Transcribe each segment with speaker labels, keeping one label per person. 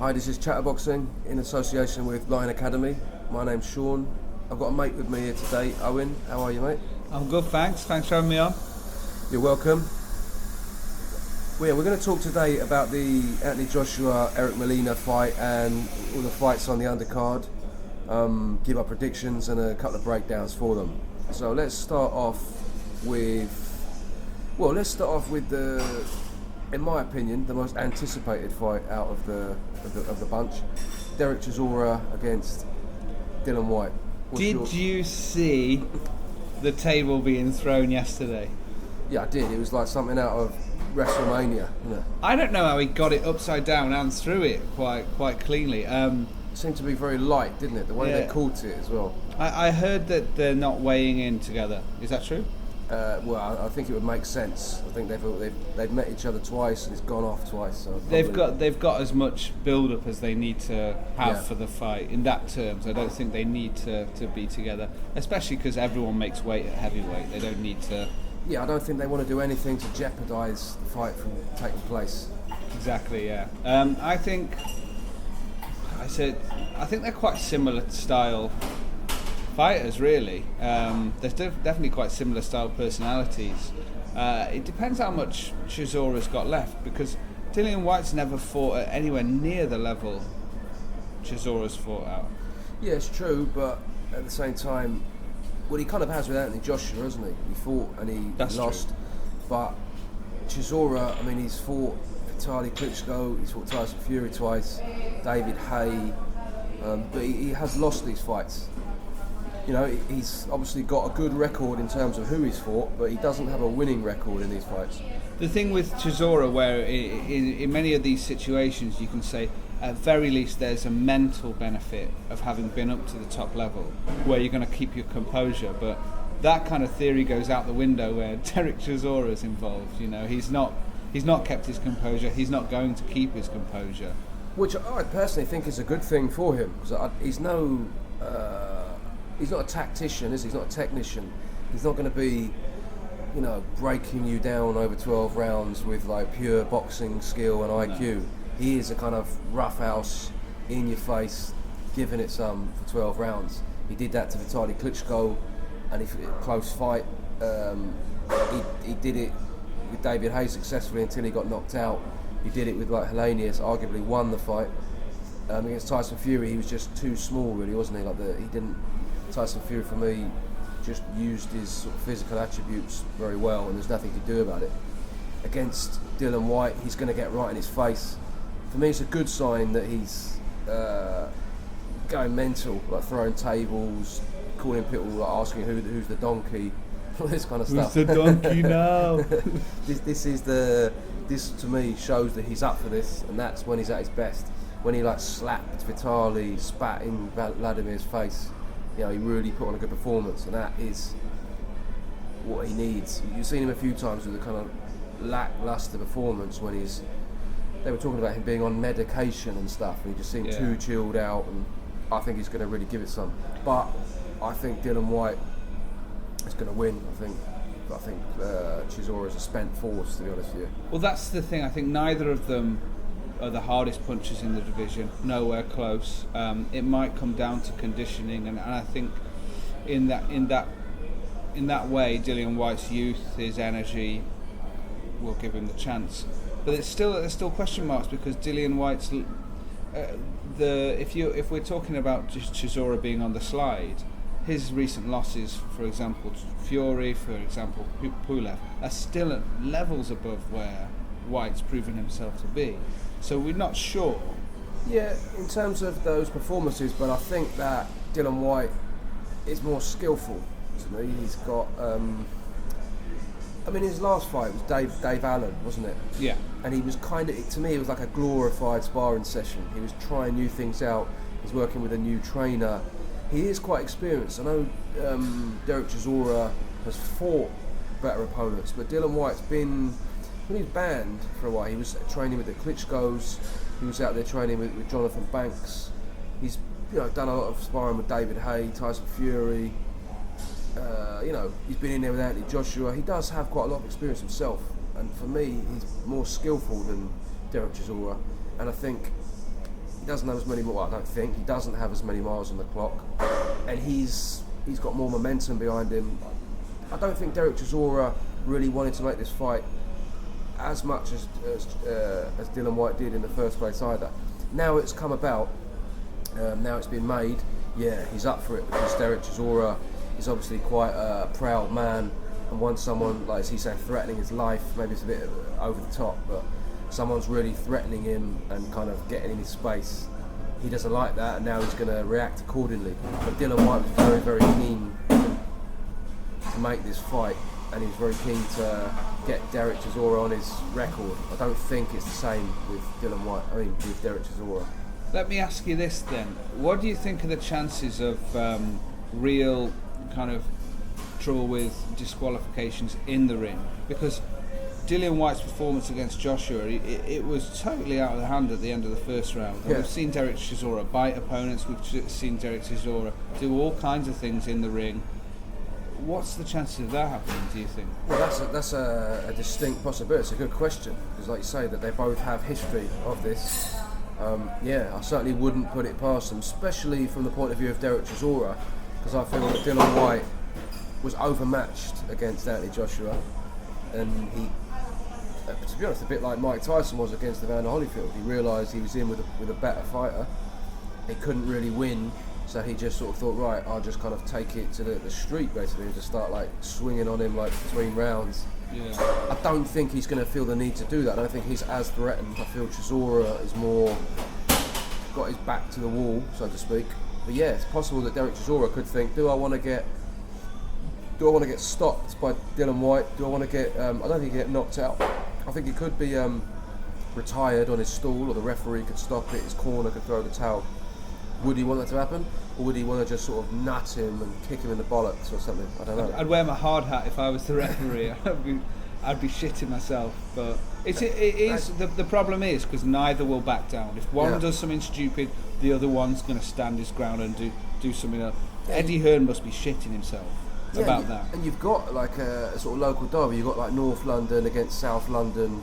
Speaker 1: Hi, this is Chatterboxing in association with Lion Academy. My name's Sean. I've got a mate with me here today, Owen. How are you, mate?
Speaker 2: I'm good, thanks. Thanks for having me on.
Speaker 1: You're welcome. We're going to talk today about the Anthony Joshua, Eric Molina fight and all the fights on the undercard. Give our predictions and a couple of breakdowns for them. So let's start off with the, in my opinion, the most anticipated fight out of the bunch. Derek Chisora against Dillian Whyte.
Speaker 2: Did you see the table being thrown yesterday?
Speaker 1: Yeah, I did. It was like something out of WrestleMania.
Speaker 2: I don't know how he got it upside down and threw it quite cleanly.
Speaker 1: It seemed to be very light, didn't it? The way they caught it as well.
Speaker 2: I heard that they're not weighing in together. Is that true?
Speaker 1: Well, I think it would make sense. I think they've met each other twice and it's gone off twice. So
Speaker 2: they've got as much build up as they need to have for the fight. In that terms, I don't think they need to be together, especially because everyone makes weight at heavyweight. They don't need to.
Speaker 1: Yeah, I don't think they want to do anything to jeopardise the fight from taking place.
Speaker 2: Exactly. Yeah. I think they're quite similar style fighters, really. There's definitely quite similar style personalities. It depends how much Chisora's got left, because Dillian Whyte's never fought at anywhere near the level Chisora's fought at.
Speaker 1: Yeah, it's true, but at the same time, well, he kind of has with Anthony Joshua, hasn't he? He fought and he lost.
Speaker 2: True.
Speaker 1: But Chisora, I mean, he's fought Vitaly Klitschko, he's fought Tyson Fury twice, David Haye, but he has lost these fights. You know, he's obviously got a good record in terms of who he's fought, but he doesn't have a winning record in these fights.
Speaker 2: The thing with Chisora, where in many of these situations you can say, at very least there's a mental benefit of having been up to the top level, where you're going to keep your composure, but that kind of theory goes out the window where Derek Chisora's involved. You know, he's not kept his composure, he's not going to keep his composure.
Speaker 1: Which I personally think is a good thing for him, because he's not a tactician, is he? He's not a technician. He's not going to be, you know, breaking you down over 12 rounds with like pure boxing skill and IQ. No. He is a kind of roughhouse, in your face, giving it some for 12 rounds. He did that to Vitaly Klitschko, and close fight. He did it with David Haye successfully until he got knocked out. He did it with like Helenius, arguably won the fight. Against Tyson Fury, he was just too small, really, wasn't he? Tyson Fury, for me, just used his sort of physical attributes very well, and there's nothing to do about it. Against Dillian Whyte, he's going to get right in his face. For me, it's a good sign that he's going mental, like throwing tables, calling people, like asking who's the donkey, all this kind of stuff.
Speaker 2: Who's the donkey now?
Speaker 1: This to me shows that he's up for this, and that's when he's at his best. When he like slapped Vitaly, spat in Vladimir's face. You know, he really put on a good performance, and that is what he needs. You've seen him a few times with a kind of lackluster performance when they were talking about him being on medication and stuff, and he just seemed too chilled out, and I think he's going to really give it some. But I think Dillian Whyte is going to win. I think Chisora is a spent force, to be honest with you.
Speaker 2: Well, that's the thing. I think neither of them are the hardest punchers in the division, nowhere close. It might come down to conditioning, and I think in that way, Dillian Whyte's youth, his energy, will give him the chance. But there's still question marks, because Dillian Whyte's if we're talking about just Chisora being on the slide, his recent losses, for example, Fury, for example, Pulev, are still at levels above where Whyte's proven himself to be. So we're not sure.
Speaker 1: Yeah, in terms of those performances, but I think that Dillian Whyte is more skillful to me. He's got, his last fight was Dave Allen, wasn't it?
Speaker 2: Yeah. And
Speaker 1: he was to me, it was like a glorified sparring session. He was trying new things out. He's working with a new trainer. He is quite experienced. I know Derek Chisora has fought better opponents, but Dillian Whyte's been, when he was banned for a while, he was training with the Klitschkos, he was out there training with Jonathan Banks. He's done a lot of sparring with David Haye, Tyson Fury. He's been in there with Anthony Joshua. He does have quite a lot of experience himself, and for me, he's more skillful than Derek Chisora. And I think He doesn't have as many. Well, I don't think he doesn't have as many miles on the clock, and he's got more momentum behind him. I don't think Derek Chisora really wanted to make this fight as much as Dillian Whyte did in the first place either. Now it's come about. Now it's been made. Yeah, he's up for it because Derek Chisora is obviously quite a proud man, and once someone, like as he said, threatening his life, maybe it's a bit over the top, but someone's really threatening him and kind of getting in his space, he doesn't like that, and now he's going to react accordingly. But Dillian Whyte was very, very keen to make this fight, and he was very keen to get Derek Chisora on his record. I don't think it's the same with with Derek Chisora.
Speaker 2: Let me ask you this then. What do you think are the chances of real kind of trouble with disqualifications in the ring? Because Dillian Whyte's performance against Joshua, it was totally out of the hand at the end of the first round. And we've seen Derek Chisora bite opponents, we've seen Derek Chisora do all kinds of things in the ring. What's the chances of that happening, do you think?
Speaker 1: Well, that's a distinct possibility. It's a good question, because like you say, that they both have history of this. I certainly wouldn't put it past them, especially from the point of view of Derek Chisora, because I feel that Dillian Whyte was overmatched against Anthony Joshua, and he, to be honest, a bit like Mike Tyson was against Evander Holyfield. He realised he was in with a better fighter. He couldn't really win, so he just sort of thought, right, I'll just kind of take it to the street basically, and just start like swinging on him like between rounds.
Speaker 2: Yeah.
Speaker 1: I don't think he's going to feel the need to do that. I don't think he's as threatened. I feel Chisora is more got his back to the wall, so to speak. But yeah, it's possible that Derek Chisora could think, do I want to get stopped by Dillian Whyte? Do I want to get? I don't think he get knocked out. I think he could be retired on his stool, or the referee could stop it. His corner could throw the towel. Would he want that to happen, or would he want to just sort of nut him and kick him in the bollocks or something? I don't know.
Speaker 2: I'd wear my hard hat if I was the referee. I'd be shitting myself. But it is the problem is because neither will back down. If one does something stupid, the other one's going to stand his ground and do something else. Yeah. Eddie Hearn must be shitting himself about that.
Speaker 1: And you've got like a sort of local derby. You've got like North London against South London.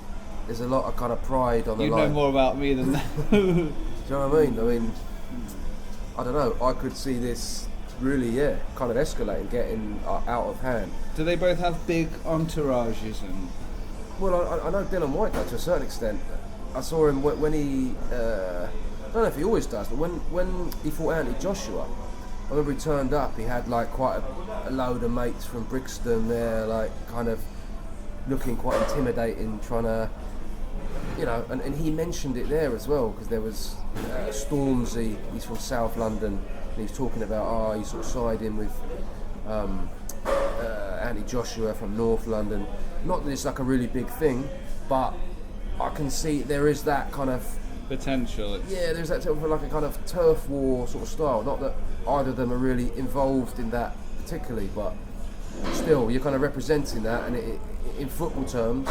Speaker 1: There's a lot of kind of pride on the line.
Speaker 2: You know more about me than that.
Speaker 1: Do you know what I mean? I don't know. I could see this really, kind of escalating, getting out of hand.
Speaker 2: Do they both have big entourages?
Speaker 1: Well, I know Dillian Whyte does to a certain extent. I saw him when he. I don't know if he always does, but when he fought Anthony Joshua, I remember he turned up. He had like quite a load of mates from Brixton there, like kind of looking quite intimidating, trying to. And he mentioned it there as well, because there was Stormzy, he's from South London, and he was talking about, he's sort of siding with Anthony Joshua from North London. Not that it's like a really big thing, but I can see there is that kind of
Speaker 2: potential.
Speaker 1: There's that sort of like a kind of turf war sort of style. Not that either of them are really involved in that particularly, but still, you're kind of representing that, and in football terms,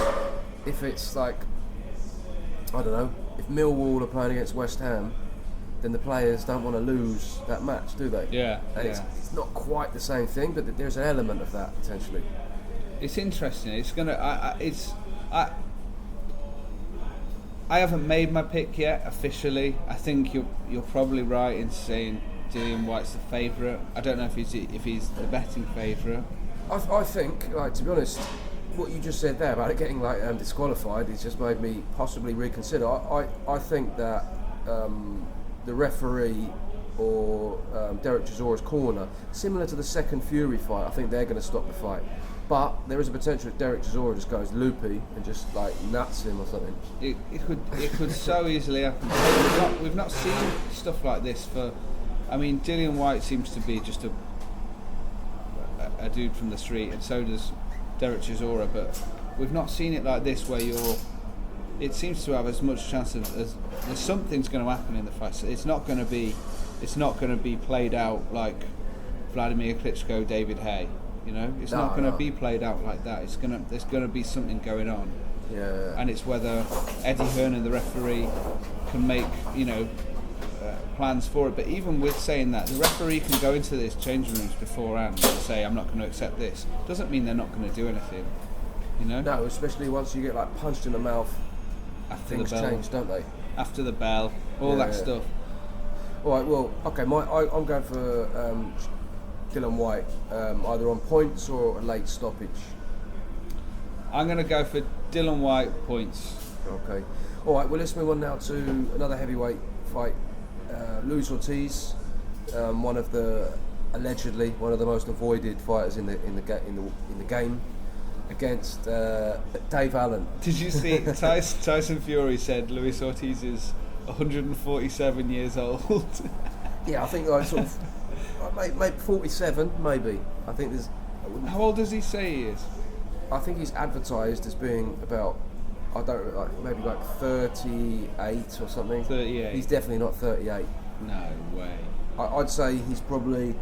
Speaker 1: if it's like, I don't know, if Millwall are playing against West Ham, then the players don't want to lose that match, do they?
Speaker 2: Yeah.
Speaker 1: And it's not quite the same thing, but there's an element of that potentially.
Speaker 2: It's interesting. It's gonna. I haven't made my pick yet officially. I think you're probably right in saying Dillian Whyte's the favourite. I don't know if he's the betting favourite.
Speaker 1: I think, like, to be honest, what you just said there about it getting like disqualified, it's just made me possibly reconsider. I think that the referee or Derek Chisora's corner, similar to the second Fury fight, I think they're going to stop the fight. But there is a potential that Derek Chisora just goes loopy and just like nuts him or something.
Speaker 2: It could so easily happen. We've not seen stuff like this for. I mean, Dillian Whyte seems to be just a dude from the street, and so does Derek Chisora, but we've not seen it like this where it seems to have as much chance as something's going to happen in the fight. So it's not going to be played out like Vladimir Klitschko, David Hay. It's not going to be played out like that. There's going to be something going on.
Speaker 1: Yeah.
Speaker 2: And it's whether Eddie Hearn and the referee can make plans for it. But even with saying that, the referee can go into these changing rooms beforehand and say, I'm not going to accept this. Doesn't mean they're not going to do anything.
Speaker 1: No, especially once you get like punched in the mouth.
Speaker 2: After
Speaker 1: things
Speaker 2: the bell,
Speaker 1: change, don't they?
Speaker 2: After the bell, all that stuff.
Speaker 1: All right. Well, okay. I'm going for Dylan Whyte, either on points or a late stoppage.
Speaker 2: I'm going to go for Dylan Whyte points.
Speaker 1: Okay. All right. Well, let's move on now to another heavyweight fight. Luis Ortiz, allegedly one of the most avoided fighters in the game, against Dave Allen.
Speaker 2: Did you see Tyson Fury said Luis Ortiz is 147 years old?
Speaker 1: Yeah, I think like sort of maybe 47, maybe. I think there's.
Speaker 2: How old does he say he is?
Speaker 1: I think he's advertised as being about, I don't know, maybe like 38 or something.
Speaker 2: 38.
Speaker 1: He's definitely not 38.
Speaker 2: No way.
Speaker 1: I'd say he's probably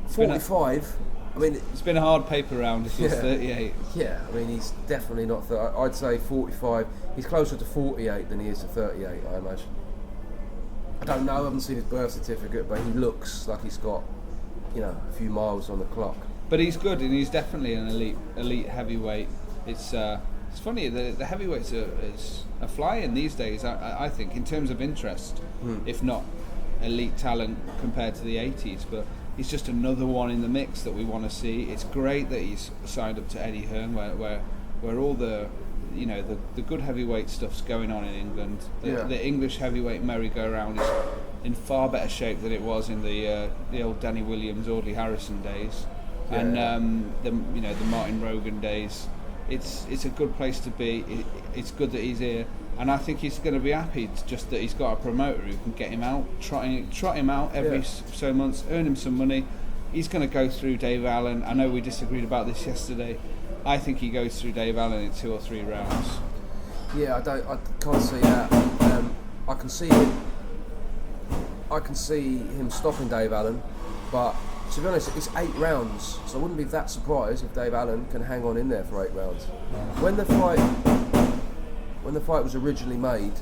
Speaker 1: 45. I mean,
Speaker 2: it's been a hard paper round if he's 38.
Speaker 1: Yeah, I mean, he's definitely not 30. I'd say 45. He's closer to 48 than he is to 38, I imagine. I don't know, I haven't seen his birth certificate, but he looks like he's got, a few miles on the clock.
Speaker 2: But he's good, and he's definitely an elite heavyweight. It's funny, the heavyweights are flying these days, I think, in terms of interest, if not elite talent compared to the 80s. But he's just another one in the mix that we want to see. It's great that he's signed up to Eddie Hearn, where all the good heavyweight stuff's going on in England. The English heavyweight merry-go-round is in far better shape than it was in the old Danny Williams, Audley Harrison days.
Speaker 1: Yeah.
Speaker 2: And the Martin Rogan days. It's a good place to be. It's good that he's here, and I think he's going to be happy just that he's got a promoter who can get him out, trot him out every so months, earn him some money. He's going to go through Dave Allen. I know we disagreed about this yesterday. I think he goes through Dave Allen in 2 or 3 rounds.
Speaker 1: Yeah, I can't see that. I can see him stopping Dave Allen, but to be honest, it's 8 rounds, so I wouldn't be that surprised if Dave Allen can hang on in there for 8 rounds. When the fight was originally made,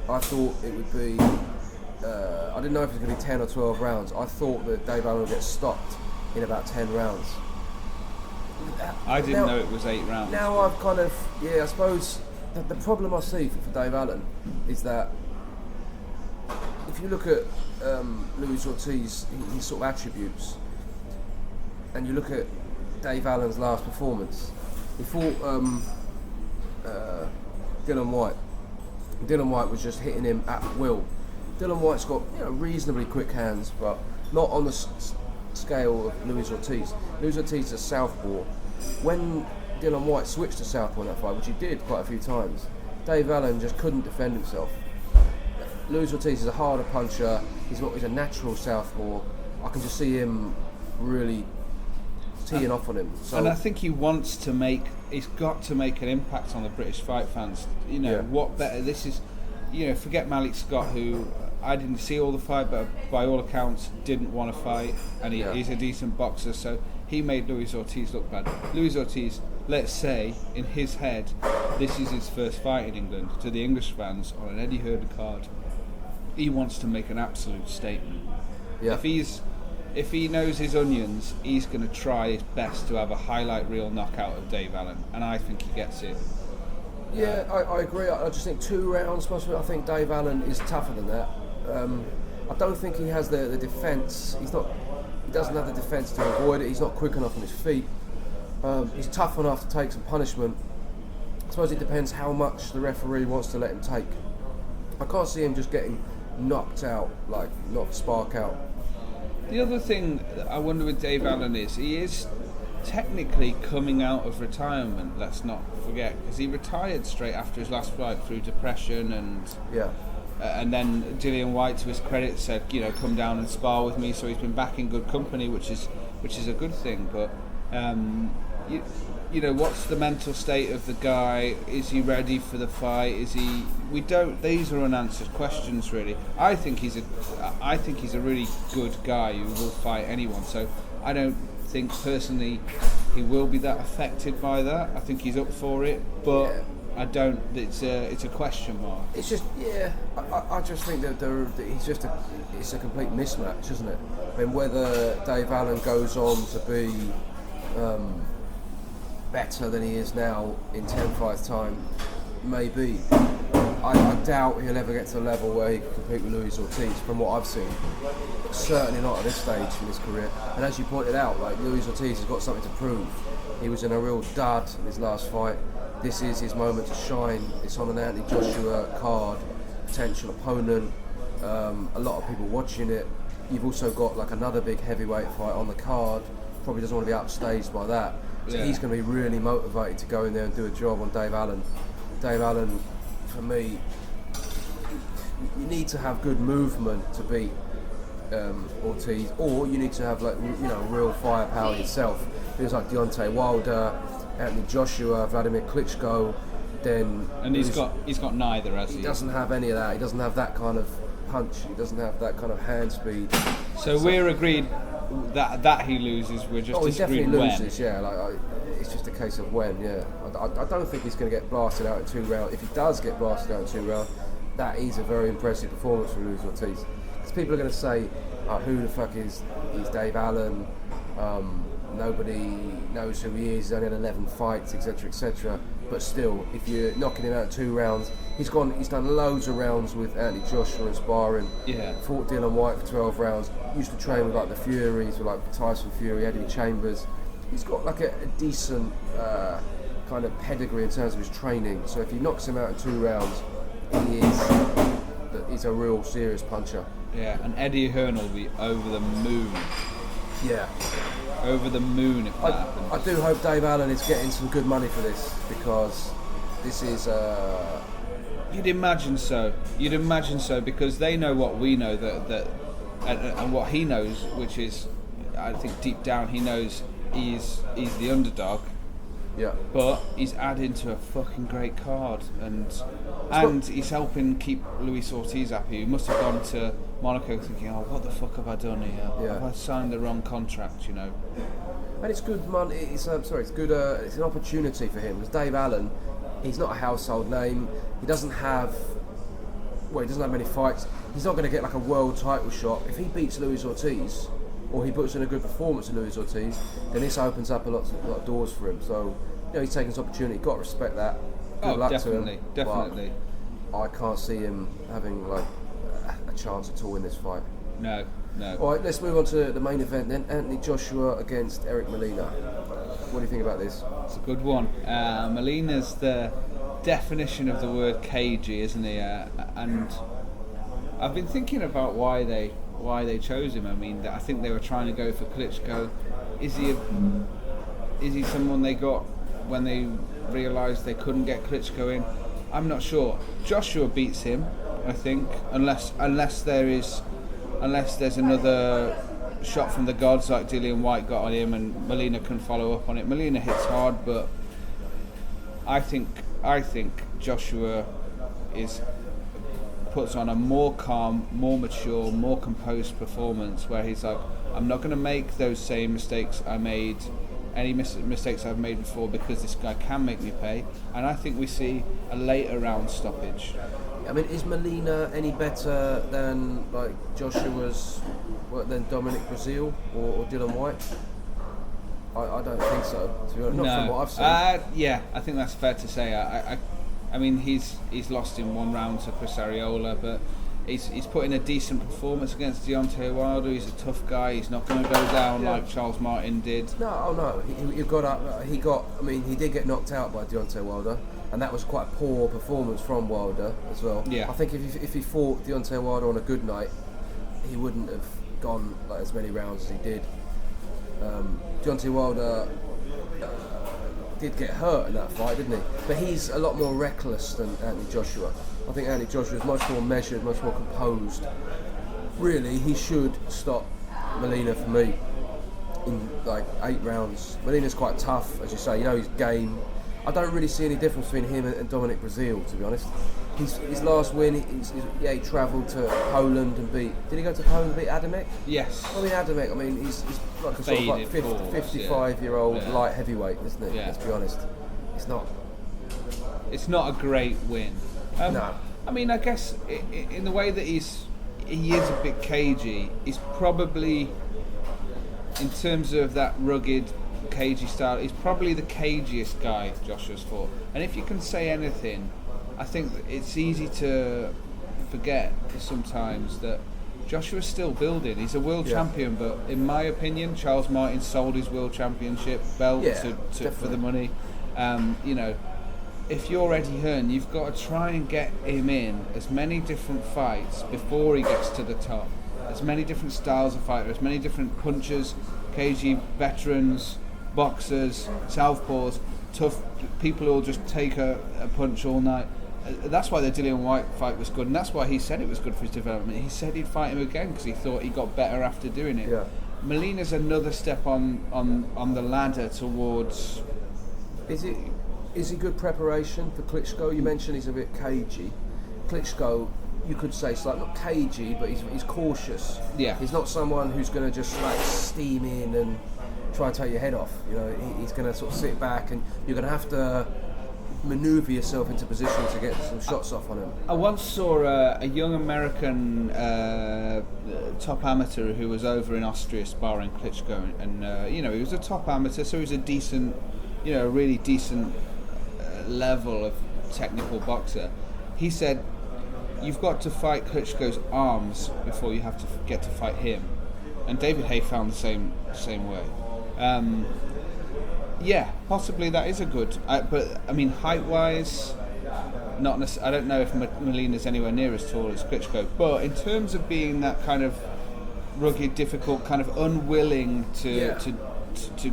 Speaker 1: I thought it would be. I didn't know if it was going to be 10 or 12 rounds. I thought that Dave Allen would get stopped in about 10 rounds.
Speaker 2: I didn't know it was 8 rounds.
Speaker 1: Now I've kind of, I suppose the problem I see for Dave Allen is that if you look at Luis Ortiz, his sort of attributes, and you look at Dave Allen's last performance, he fought Dylan Whyte. Dylan Whyte was just hitting him at will. Dylan Whyte's got reasonably quick hands, but not on the scale of Luis Ortiz. Luis Ortiz is a southpaw. When Dylan Whyte switched to southpaw in that fight, which he did quite a few times, Dave Allen just couldn't defend himself. Luis Ortiz is a harder puncher. He's a natural southpaw. I can just see him really teeing off on him. So,
Speaker 2: and I think he's got to make an impact on the British fight fans. What better? This is, forget Malik Scott, who I didn't see all the fight, but by all accounts didn't want to fight, and he's a decent boxer, so he made Luis Ortiz look bad. Luis Ortiz, let's say, in his head, this is his first fight in England. To the English fans on an Eddie Hearn card, he wants to make an absolute statement.
Speaker 1: Yeah.
Speaker 2: If he knows his onions, he's going to try his best to have a highlight reel knockout of Dave Allen, and I think he gets it.
Speaker 1: Yeah, I agree. I just think 2 rounds, possibly. I think Dave Allen is tougher than that. I don't think he has the defence. He doesn't have the defence to avoid it. He's not quick enough on his feet. He's tough enough to take some punishment. I suppose it depends how much the referee wants to let him take. I can't see him just getting knocked out, knocked spark out.
Speaker 2: The other thing I wonder with Dave Allen is he is technically coming out of retirement, let's not forget, because he retired straight after his last fight through depression, and then Dillian Whyte, to his credit, said, come down and spar with me, so he's been back in good company, which is a good thing. But what's the mental state of the guy? Is he ready for the fight? These are unanswered questions, really. I think he's a really good guy who will fight anyone, so I don't think personally he will be that affected by that. I think he's up for it, but I don't. It's a question mark.
Speaker 1: It's just I just think that it's a complete mismatch, isn't it? I mean, whether Dave Allen goes on to be better than he is now in 10 fights time, maybe. I doubt he'll ever get to a level where he can compete with Luis Ortiz, from what I've seen. Certainly not at this stage in his career. And as you pointed out, like, Luis Ortiz has got something to prove. He was in a real dud in his last fight. This is his moment to shine. It's on an Anthony Joshua card, potential opponent. A lot of people watching it. You've also got like another big heavyweight fight on the card. Probably doesn't want to be upstaged by that. So he's going to be really motivated to go in there and do a job on Dave Allen. Dave Allen, for me, you need to have good movement to beat Ortiz, or you need to have, like, you know, real firepower yourself. Things like Deontay Wilder, Anthony Joshua, Vladimir Klitschko.
Speaker 2: And he's got neither, has he?
Speaker 1: He doesn't have any of that. He doesn't have that kind of punch. He doesn't have that kind of hand speed.
Speaker 2: So we're agreed that he loses. We're just disagreeing
Speaker 1: he definitely
Speaker 2: when.
Speaker 1: loses. Yeah, it's just a case of when. Yeah, I don't think he's going to get blasted out in 2 rounds. If he does get blasted out in 2 rounds, that is a very impressive performance from Luis Ortiz. Because people are going to say, who the fuck is Dave Allen? Nobody knows who he is. He's only had 11 fights, etc., etc. But still, if you're knocking him out in 2 rounds, he's done loads of rounds with Anthony Joshua and sparring.
Speaker 2: Yeah.
Speaker 1: Fought Dylan Whyte for 12 rounds. Used to train with like the Furies, with like Tyson Fury, Eddie Chambers. He's got like a decent kind of pedigree in terms of his training. So if he knocks him out in 2 rounds, he's a real serious puncher.
Speaker 2: Yeah, and Eddie Hearn will be over the moon.
Speaker 1: Yeah.
Speaker 2: Over the moon if that happens.
Speaker 1: I do hope Dave Allen is getting some good money for this, because this is...
Speaker 2: You'd imagine so, because they know what we know, and what he knows, which is, I think deep down he knows he's the underdog.
Speaker 1: Yeah.
Speaker 2: But he's adding to a fucking great card, and he's helping keep Luis Ortiz happy. He must have gone to Monaco thinking, oh, what the fuck have I done here?
Speaker 1: Yeah.
Speaker 2: Have I signed the wrong contract, you know?
Speaker 1: And it's good money. It's good. It's an opportunity for him. Because Dave Allen, he's not a household name. He doesn't have many fights. He's not going to get like a world title shot. If he beats Luis Ortiz, or he puts in a good performance in Luis Ortiz, then this opens up a lot of doors for him. So, you know, he's taking his opportunity. Got to respect that. Good luck to him.
Speaker 2: Definitely.
Speaker 1: But I can't see him having like a chance at all in this fight.
Speaker 2: No.
Speaker 1: All right, let's move on to the main event then. Anthony Joshua against Eric Molina. What do you think about this?
Speaker 2: It's a good one. Molina's the definition of the word cagey, isn't he? And I've been thinking about why they chose him. I mean, I think they were trying to go for Klitschko. Is he someone they got when they realised they couldn't get Klitschko in? I'm not sure. Joshua beats him, I think, unless there's another shot from the gods like Dillian Whyte got on him and Molina can follow up on it. Molina hits hard, but I think Joshua puts on a more calm, more mature, more composed performance where he's like, I'm not going to make those same mistakes I made, any mistakes I've made before, because this guy can make me pay. And I think we see a later round stoppage.
Speaker 1: I mean, is Molina any better than like Joshua's, than Dominic Breazeale or Dylan Whyte? I don't think so. To be honest, not from what I've seen.
Speaker 2: Yeah, I think that's fair to say. I mean, he's lost in 1 round to Chris Arreola, but he's put in a decent performance against Deontay Wilder. He's a tough guy. He's not going to go down like Charles Martin did.
Speaker 1: No. He did get knocked out by Deontay Wilder, and that was quite a poor performance from Wilder as well.
Speaker 2: Yeah.
Speaker 1: I think if he fought Deontay Wilder on a good night, he wouldn't have gone like as many rounds as he did. Deontay Wilder did get hurt in that fight, didn't he? But he's a lot more reckless than Anthony Joshua. I think Anthony Joshua is much more measured, much more composed. Really, he should stop Molina for me in like 8 rounds. Molina's quite tough, as you say. You know, he's game. I don't really see any difference between him and Dominic Breazeale, to be honest. His last win, he travelled to Poland and beat... Did he go to Poland and beat Adamek?
Speaker 2: Yes.
Speaker 1: Adamek, he's like a sort of like 55-year-old light heavyweight, isn't he?
Speaker 2: Yeah.
Speaker 1: Let's be honest. It's not.
Speaker 2: It's not a great win.
Speaker 1: No.
Speaker 2: I mean, I guess in the way that he is a bit cagey, he's probably, in terms of that rugged, cagey style, he's probably the cagiest guy Joshua's fought. And if you can say anything I think it's easy to forget sometimes that Joshua's still building. He's a world champion, but in my opinion, Charles Martin sold his world championship belt for the money. You know, if you're Eddie Hearn, you've got to try and get him in as many different fights before he gets to the top. As many different styles of fighter, as many different punchers, cagey veterans, boxers, southpaws, tough people who'll just take a punch all night. That's why the Dillian Whyte fight was good, and that's why he said it was good for his development. He said he'd fight him again because he thought he got better after doing it. Yeah. Molina's another step on the ladder towards.
Speaker 1: Is he good preparation for Klitschko? You mentioned he's a bit cagey. Klitschko, you could say, it's like not cagey, but he's cautious.
Speaker 2: Yeah.
Speaker 1: He's not someone who's going to just like steam in and try and take your head off. You know, he's going to sort of sit back, and you're going to have to manoeuvre yourself into position to get some shots off on him.
Speaker 2: I once saw a young American top amateur who was over in Austria sparring Klitschko, and you know, he was a top amateur, so he was a decent, you know, a really decent level of technical boxer. He said, "You've got to fight Klitschko's arms before you have to get to fight him," and David Haye found the same way. Yeah, possibly that is a good. But I mean, height-wise, I don't know if Molina's anywhere near as tall as Klitschko. But in terms of being that kind of rugged, difficult, kind of unwilling to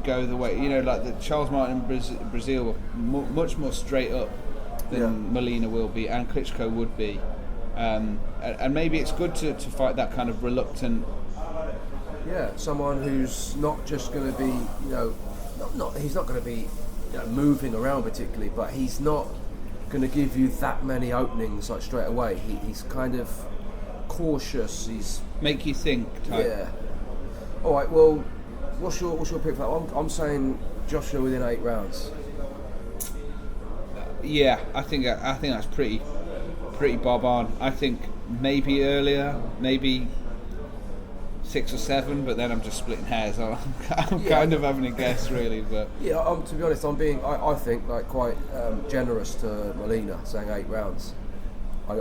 Speaker 2: go the way, you know, like the Charles Martin in Brazil, much more straight up than Molina will be, and Klitschko would be. And maybe it's good to fight that kind of reluctant.
Speaker 1: Yeah, someone who's not just going to be, you know. He's not going to be, you know, moving around particularly, but he's not going to give you that many openings like straight away. He's kind of cautious. He's
Speaker 2: make you think type.
Speaker 1: Yeah. All right. Well, what's your pick for that? I'm saying Joshua within 8 rounds.
Speaker 2: Yeah, I think that's pretty bob on. I think maybe earlier, maybe 6 or 7, but then I'm just splitting hairs. I'm kind of having a guess, really. But
Speaker 1: yeah, to be honest, I'm being, I think, like quite generous to Molina, saying 8 rounds. I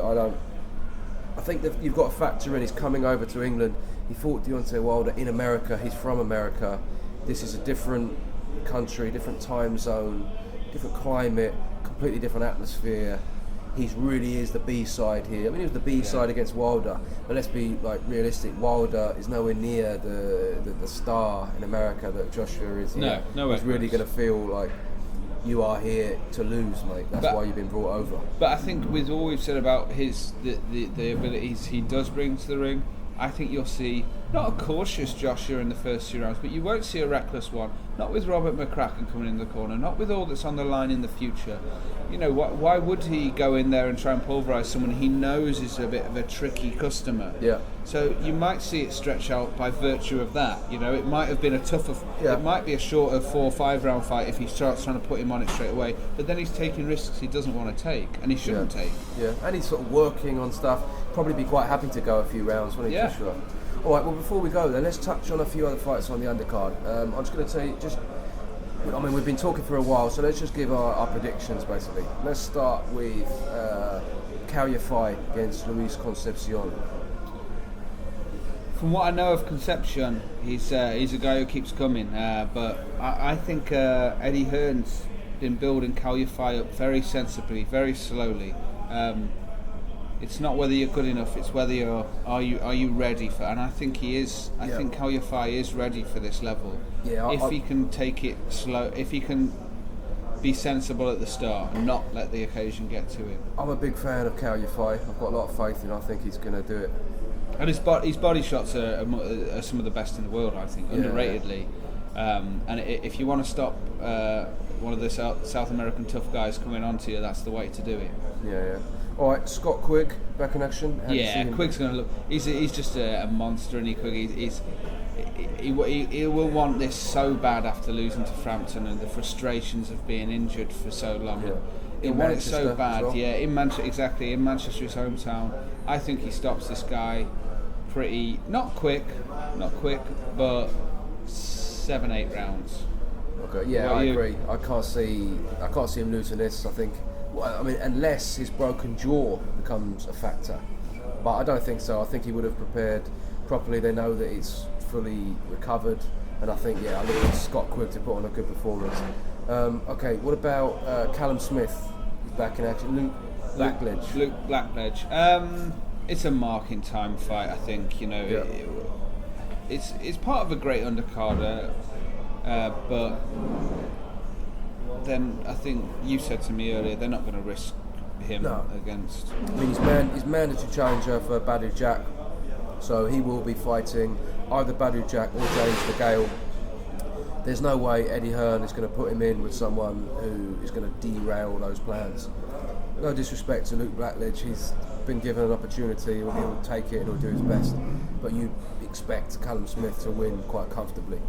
Speaker 1: think that you've got to factor in. He's coming over to England. He fought Deontay Wilder in America. He's from America. This is a different country, different time zone, different climate, completely different atmosphere. He really is the B-side here. I mean, he was the B-side against Wilder, but let's be like realistic. Wilder is nowhere near the star in America that Joshua is here.
Speaker 2: No,
Speaker 1: he's really going to feel like you are here to lose, mate. That's why you've been brought over.
Speaker 2: But I think with all we've said about the abilities he does bring to the ring, I think you'll see not a cautious Joshua in the first 2 rounds, but you won't see a reckless one. Not with Robert McCracken coming in the corner, not with all that's on the line in the future. You know, why would he go in there and try and pulverise someone he knows is a bit of a tricky customer?
Speaker 1: Yeah.
Speaker 2: So you might see it stretch out by virtue of that. You know, it might have been it might be a shorter 4 or 5 round fight if he starts trying to put him on it straight away. But then he's taking risks he doesn't want to take, and he shouldn't take.
Speaker 1: Yeah, and he's sort of working on stuff. Probably be quite happy to go a few rounds, wouldn't he?
Speaker 2: Yeah.
Speaker 1: Joshua? All right. Well, before we go, then let's touch on a few other fights on the undercard. I'm just going to tell you I mean, we've been talking for a while, so let's just give our predictions, basically. Let's start with Calya fight against Luis Concepcion.
Speaker 2: From what I know of Concepcion, he's a guy who keeps coming. But I think Eddie Hearn's been building Calya fight up very sensibly, very slowly. It's not whether you're good enough; it's whether are you ready for. And I think he is. I think Calya fight is ready for this level.
Speaker 1: Yeah,
Speaker 2: if he can take it slow, if he can be sensible at the start and not let the occasion get to him.
Speaker 1: I'm a big fan of Calya fight. I've got a lot of faith in him. I think he's going to do it.
Speaker 2: And his body shots are some of the best in the world, I think, underratedly. And if you want to stop one of the South American tough guys coming onto you, that's the way to do it.
Speaker 1: Yeah. All right, Scott Quigg back in action.
Speaker 2: Quigg's going to look. He's just a monster, and he will want this so bad after losing to Frampton and the frustrations of being injured for so long. Yeah. He'll want it so bad. Well. Yeah, in Manchester, his hometown. I think he stops this guy pretty not quick, but 7-8 rounds.
Speaker 1: Okay, yeah, I agree. I can't see him losing this. I think Well, I mean, unless his broken jaw becomes a factor. But I don't think so. I think he would have prepared properly. They know that he's fully recovered. And I think, I look at Scott Quigg to put on a good performance. Okay, what about Callum Smith? He's back in action. Luke Blackledge.
Speaker 2: It's a marking time fight, I think. It's part of a great undercarder, but then I think you said to me earlier they're not going to risk him against.
Speaker 1: I mean, he's mandatory challenger for Badou Jack, so he will be fighting either Badou Jack or James DeGale. There's no way Eddie Hearn is going to put him in with someone who is going to derail those plans. No disrespect to Luke Blackledge, he's been given an opportunity, he'll take it and he'll do his best. But you expect Callum Smith to win quite comfortably.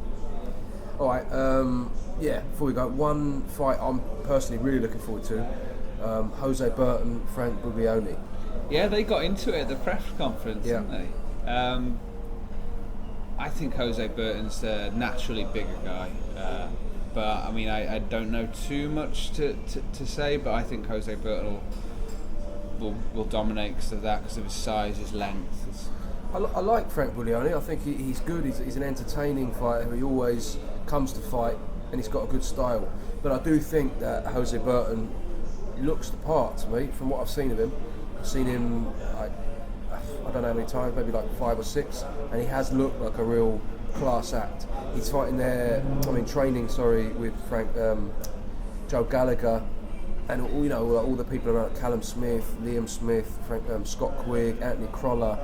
Speaker 1: Alright, before we go, one fight I'm personally really looking forward to, Jose Burton, Frank Buglioni.
Speaker 2: Yeah, they got into it at the press conference, didn't they? I think Jose Burton's a naturally bigger guy. But I mean, I don't know too much to say, but I think Jose Burton will dominate because of his size, his length.
Speaker 1: I like Frank Buglioni. I think he's good. He's an entertaining fighter. He always comes to fight, and he's got a good style. But I do think that Jose Burton looks the part to me from what I've seen of him. I've seen him, I don't know how many times, maybe like 5 or 6, and he has looked like a real class act. He's fighting training with Frank, Joe Gallagher, and all the people around, Callum Smith, Liam Smith, Scott Quigg, Anthony Crolla.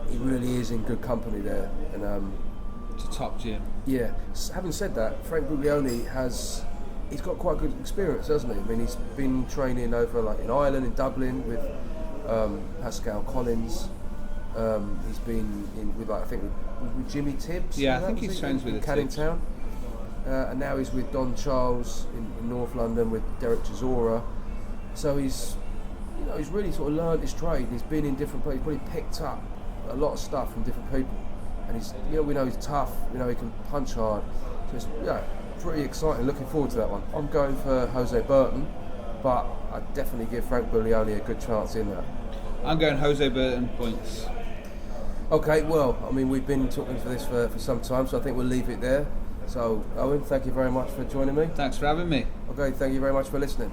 Speaker 1: He really is in good company there, and
Speaker 2: it's a top gym.
Speaker 1: Yeah. Having said that, Frank Buglioni he's got quite good experience, hasn't he? I mean, he's been training over in Ireland, in Dublin with Pascal Collins. He's been in with with Jimmy Tibbs.
Speaker 2: Yeah, I think he's friends with
Speaker 1: Canning Town. And now he's with Don Charles in North London with Derek Chisora. So he's really sort of learned his trade. He's been in different places, probably picked up a lot of stuff from different people. And we know he's tough. He can punch hard. So it's pretty exciting. Looking forward to that one. I'm going for Jose Burton, but I'd definitely give Frank Buglioni a good chance in that.
Speaker 2: I'm going Jose Burton points.
Speaker 1: Okay, well, I mean, we've been talking for this for some time, so I think we'll leave it there. So, Owen, thank you very much for joining me.
Speaker 2: Thanks for having me.
Speaker 1: Okay, thank you very much for listening.